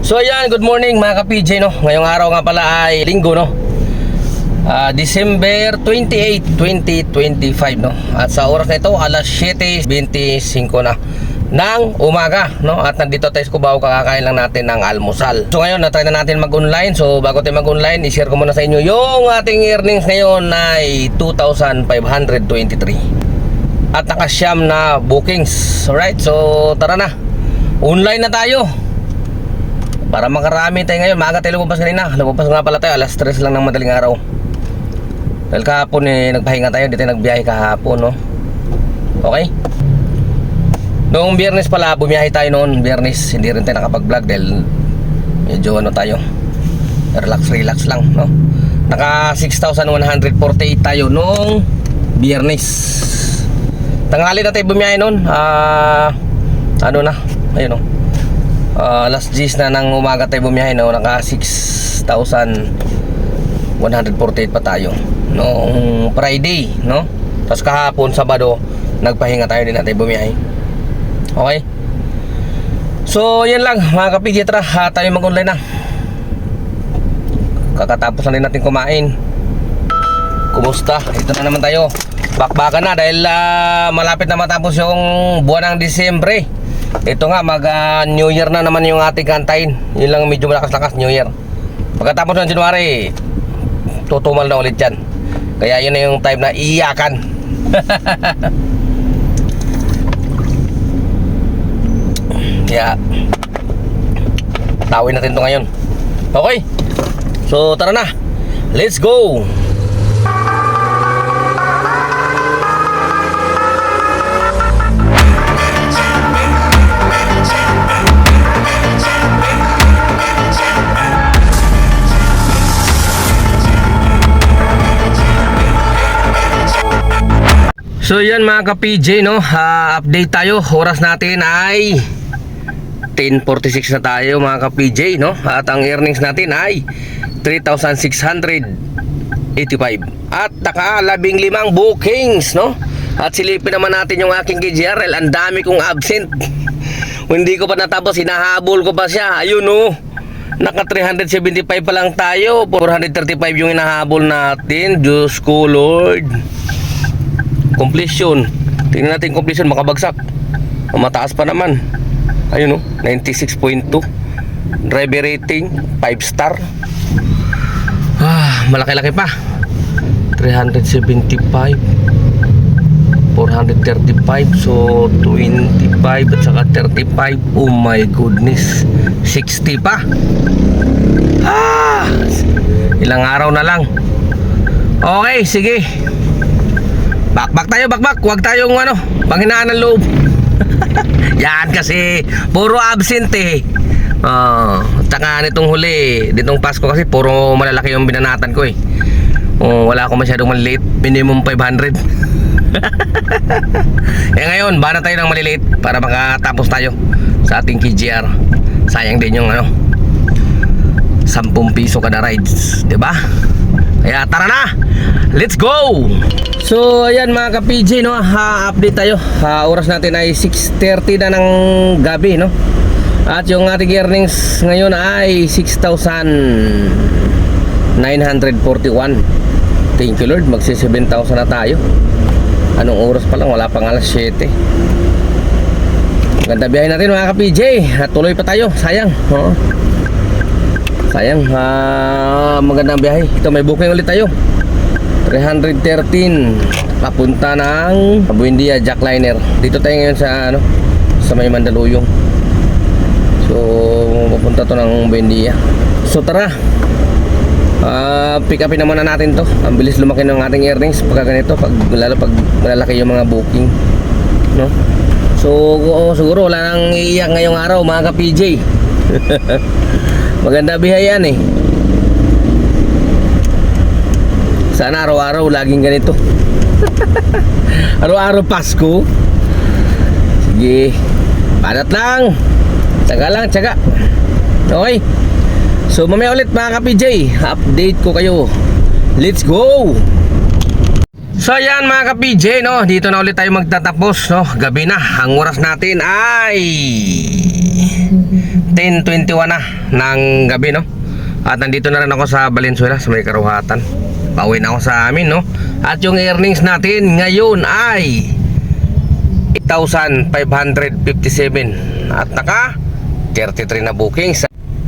So ayan, good morning mga ka-PJ, no. Ngayong araw nga pala ay linggo, no. December 28, 2025, no. At sa oras na ito, alas 7:25 na ng umaga, no. At nandito tayo sa Cubao, kakakain lang natin ng almusal. So ngayon, na-try na natin mag-online. So bago tayo mag-online, i-share ko muna sa inyo yung ating earnings ngayon ay 2,523. At nakasyam na bookings. Alright, so tara na. Online na tayo. Para makarami tayo ngayon. Maaga tayo lumabas kanina. Lumabas nga pala tayo alas 3 lang ng madaling araw. Dahil kahapon nagpahinga tayo. Di tayo nagbiyahe kahapon, no? Okay. Noong biyernes pala, bumiyahe tayo noon. Biyernes, hindi rin tayo nakapag-vlog dahil medyo ano tayo, relax lang, no? Naka 6,148 tayo noong biyernes. Tanghali na tayo bumiyahe noon. Ano na, ayun, no? Alas 10 na ng umaga tayo bumiyahe, no? Naka 6,148 pa tayo noong Friday, no? Tapos kahapon, Sabado, nagpahinga tayo, din natin bumiyahe. Okay. So yan lang mga kapidya, tara tayo mag-online na. Kakatapos na rin natin kumain. Kumusta? Ito na naman tayo, bakbakan na dahil malapit na matapos yung buwan ng Disyembre. Ito nga, New Year na naman yung ating kantahin. Yun lang medyo malakas-lakas, New Year. Pagkatapos ng January, tutumal na ulit yan. Kaya yun na yung time na iyakan. Kaya tawin natin to ngayon. Okay, so tara na, let's go. So yan mga ka-PJ, no, update tayo. Oras natin ay 10:46 na tayo mga ka-PJ, no. At ang earnings natin ay 3,685. At naka 15 bookings, no. At silipin naman natin yung aking KJRL. Ang dami kong absent. Hindi ko pa natapos, hinahabol ko pa siya. Ayun, no. Naka 375 pa lang tayo. 435 yung hinahabol natin. Diyos ko Lord. Completion, tingnan natin completion, makabagsak. Mataas pa naman. Ayun, no, 96.2. Driver rating 5 star. Malaki-laki pa. 375, 435, so 25 at saka 35. Oh my goodness, 60 pa. Ilang araw na lang. Okay, sige. Bakbak tayo, bakbak. Huwag tayong panghinaan ng loob. Yan kasi puro absent eh. Taka nitong huli, ditong Pasko kasi puro malalaki yung binanatan ko eh. Wala ako masyadong maliliit. Minimum 500. Ngayon, bana tayo ng maliliit para makatapos tayo sa ating KGR. Sayang din yung 10 piso kada rides, 'di ba? Kaya tara na, let's go! So ayan mga ka-PJ, no, update tayo. Oras natin ay 6:30 na ng gabi, no. At yung ating earnings ngayon ay 6,941. Thank you Lord, magsi 7,000 na tayo. Anong oras pa lang, wala pang alas 7. Ganda biyahe natin mga ka-PJ. At tuloy pa tayo, sayang, sayang, magandang biyahe. Ito, may booking ulit tayo. 313 papunta ng Buendia Jackliner. Dito tayo ngayon sa sa may Mandaluyong. So papunta to ng Buendia. So tara, pick upin naman na natin to. Ang bilis lumaki ng ating earnings pagka ganito, lalo pag malalaki yung mga booking, no? So siguro wala nang iiyak ngayong araw mga ka-PJ. Maganda biyahe yan eh. Sana araw-araw laging ganito. Araw-araw Pasko. Sige, panat lang. Tsaga lang, tsaga. Okay. So mamaya ulit mga ka-PJ, update ko kayo. Let's go. So yan mga ka-PJ, no, dito na ulit tayo magtatapos, no. Gabi na. Ang oras natin ay 10:21 na ng gabi, no? At nandito na rin ako sa Valenzuela, sa may Karuhatan. Pauwi na ako sa amin, no? At yung earnings natin ngayon ay 8,557 at naka 33 na bookings.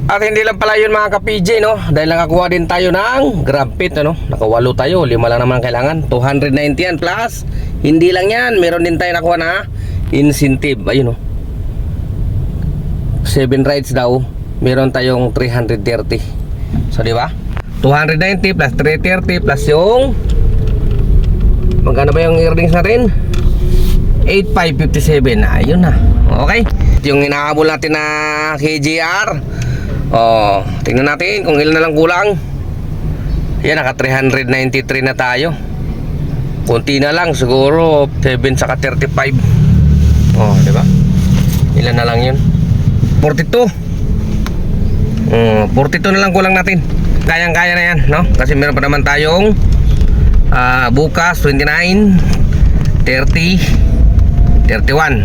At hindi lang pala yun mga ka-PJ, no? Dahil nakakuha din tayo ng grab pit, ano? Nakawalo tayo, 5 lang naman kailangan, 290 yan plus. Hindi lang yan, meron din tayo nakuha na incentive. Ayun, no? 7 rides daw, meron tayong 330. So di ba? 290 plus 330 plus yung magkano ba yung earnings natin? 8,557. Ayun na. Okay. Yung inahabol natin na KJR. Oh, tingnan natin kung ilan na lang kulang. Yan, naka 393 na tayo. Kunti na lang siguro 7 saka 35. Oh, di ba? Ilan na lang 'yun? 42. 42 na lang kulang natin. Kayang-kaya na 'yan, no? Kasi meron pa naman tayong bukas 29, 30, 31.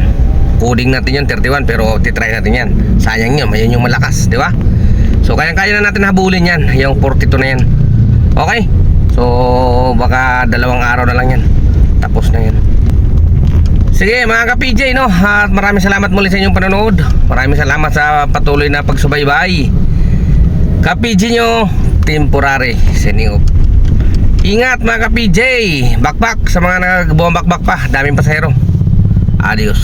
Coding natin 'yon 31 pero titry natin 'yan. Sayang 'yun, mayan yung malakas, di ba? So kayang-kaya na natin habulin 'yan, yung 42 na 'yan. Okay? So baka 2 araw na lang 'yan. Tapos na 'yan. Sige mga ka-PJ, no? At maraming salamat muli sa inyong panonood. Maraming salamat sa patuloy na pagsubaybay. Ka-PJ nyo, temporary sending off. Ingat mga ka-PJ. Bakbak sa mga nagbuwang bakbak pa. Daming pasahero. Adios.